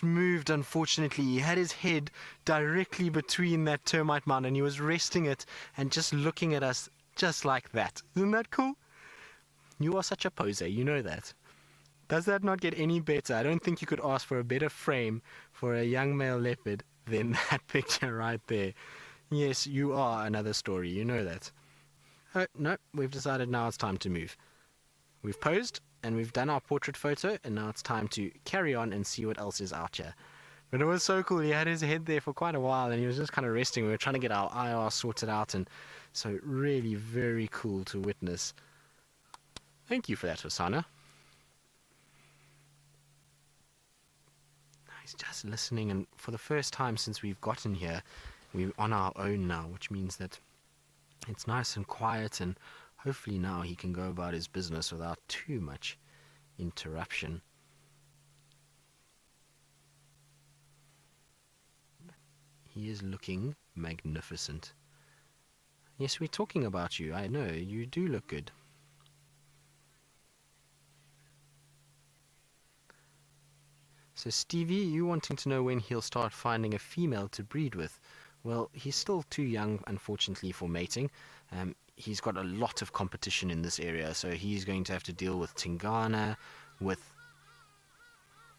just moved, unfortunately. He had his head directly between that termite mound, and he was resting it and just looking at us just like that. Isn't that cool? You are such a poser, you know that. Does that not get any better? I don't think you could ask for a better frame for a young male leopard than that picture right there. Yes, you are another story, you know that. Oh, no, we've decided now it's time to move. We've posed, and we've done our portrait photo, and now it's time to carry on and see what else is out here. But it was so cool. He had his head there for quite a while, and he was just kind of resting. We were trying to get our IR sorted out, and so really very cool to witness. Thank you for that, Hosana. He's just listening, and for the first time since we've gotten here, we're on our own now, which means that it's nice and quiet, and hopefully now he can go about his business without too much interruption. He is looking magnificent. Yes, we're talking about you. I know, you do look good. So Stevie, you wanting to know when he'll start finding a female to breed with? Well, he's still too young, unfortunately, for mating. He's got a lot of competition in this area, so he's going to have to deal with Tingana, with...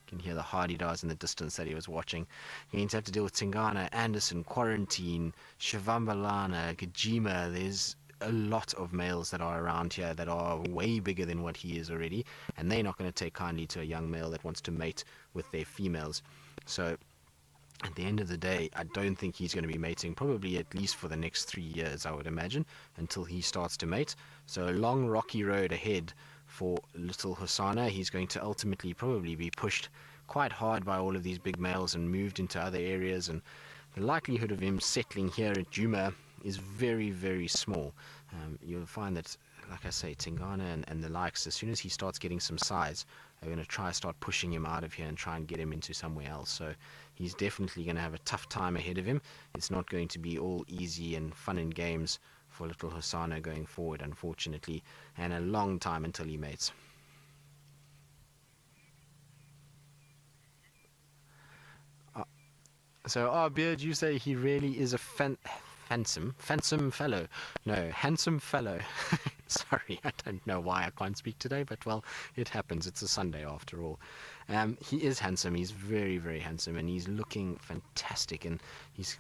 You can hear the hardy-dars in the distance that he was watching. He's going to have to deal with Tingana, Anderson, Quarantine, Shivambalana, Gajima. There's a lot of males that are around here that are way bigger than what he is already, and they're not going to take kindly to a young male that wants to mate with their females. So at the end of the day, I don't think he's going to be mating, probably at least for the next 3 years, I would imagine, until he starts to mate. So a long rocky road ahead for little Hosana. He's going to ultimately probably be pushed quite hard by all of these big males and moved into other areas, and the likelihood of him settling here at Djuma is very, very small. You'll find that, like I say, Tingana and the likes, as soon as he starts getting some size, are going to start pushing him out of here and try and get him into somewhere else. So he's definitely going to have a tough time ahead of him. It's not going to be all easy and fun and games for little Hosana going forward, unfortunately, and a long time until he mates. So, Beard, you say he really is a handsome fellow. No, handsome fellow. Sorry, I don't know why I can't speak today, but well, it happens. It's a Sunday after all. He is handsome. He's very, very handsome, and he's looking fantastic. And he's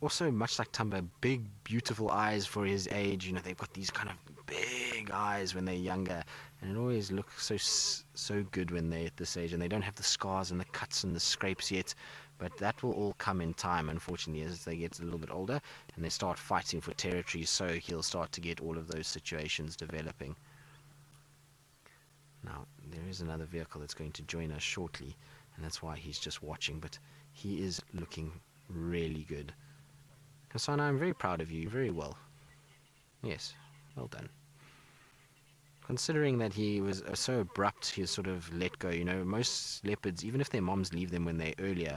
also, much like Tumba, big, beautiful eyes for his age. You know, they've got these kind of big eyes when they're younger, and it always looks so good when they're at this age, and they don't have the scars and the cuts and the scrapes yet. But that will all come in time, unfortunately, as they get a little bit older and they start fighting for territory, so he'll start to get all of those situations developing. Now, there is another vehicle that's going to join us shortly, and that's why he's just watching, but he is looking really good. Hosana, I'm very proud of you. Very well. Yes, well done. Considering that he was so abrupt, he was sort of let go. You know, most leopards, even if their moms leave them when they're early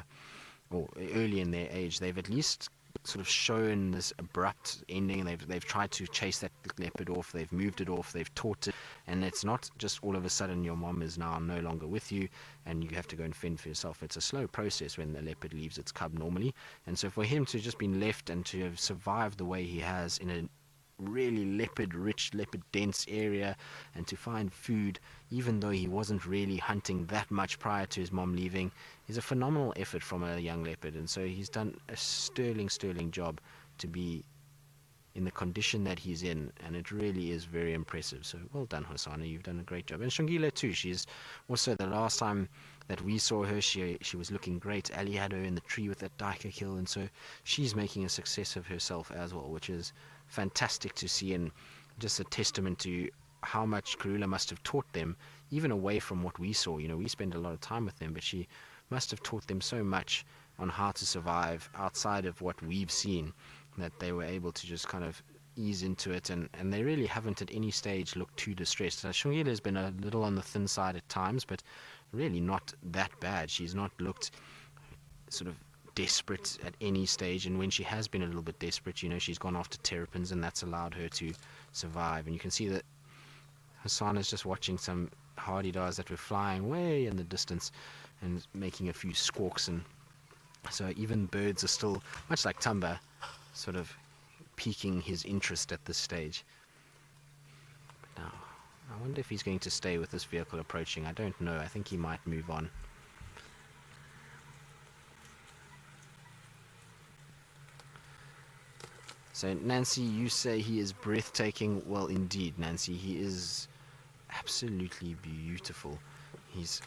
in their age, they've at least sort of shown this abrupt ending. They've tried to chase that leopard off, they've moved it off, they've taught it, and it's not just all of a sudden your mom is now no longer with you and you have to go and fend for yourself. It's a slow process when the leopard leaves its cub normally, and so for him to just been left and to have survived the way he has in a really leopard-rich, leopard-dense area, and to find food, even though he wasn't really hunting that much prior to his mom leaving, is a phenomenal effort from a young leopard. And so he's done a sterling job to be in the condition that he's in, and it really is very impressive. So well done, Hosana, you've done a great job. And Shongile too, she's also, the last time that we saw her, she was looking great. Ali had her in the tree with that Daika kill, and so she's making a success of herself as well, which is fantastic to see, and just a testament to how much Karula must have taught them, even away from what we saw. You know, we spend a lot of time with them, but she must have taught them so much on how to survive outside of what we've seen, that they were able to just kind of ease into it, and they really haven't at any stage looked too distressed. Shongile has been a little on the thin side at times, but really not that bad. She's not looked sort of desperate at any stage, and when she has been a little bit desperate, you know, she's gone after terrapins, and that's allowed her to survive. And you can see that Hosana's just watching some hardy-dars that were flying way in the distance, and making a few squawks, and so even birds are still, much like Tumba, sort of piquing his interest at this stage. But now, I wonder if he's going to stay with this vehicle approaching. I don't know. I think he might move on. So Nancy, you say he is breathtaking. Well, indeed, Nancy, he is absolutely beautiful. He's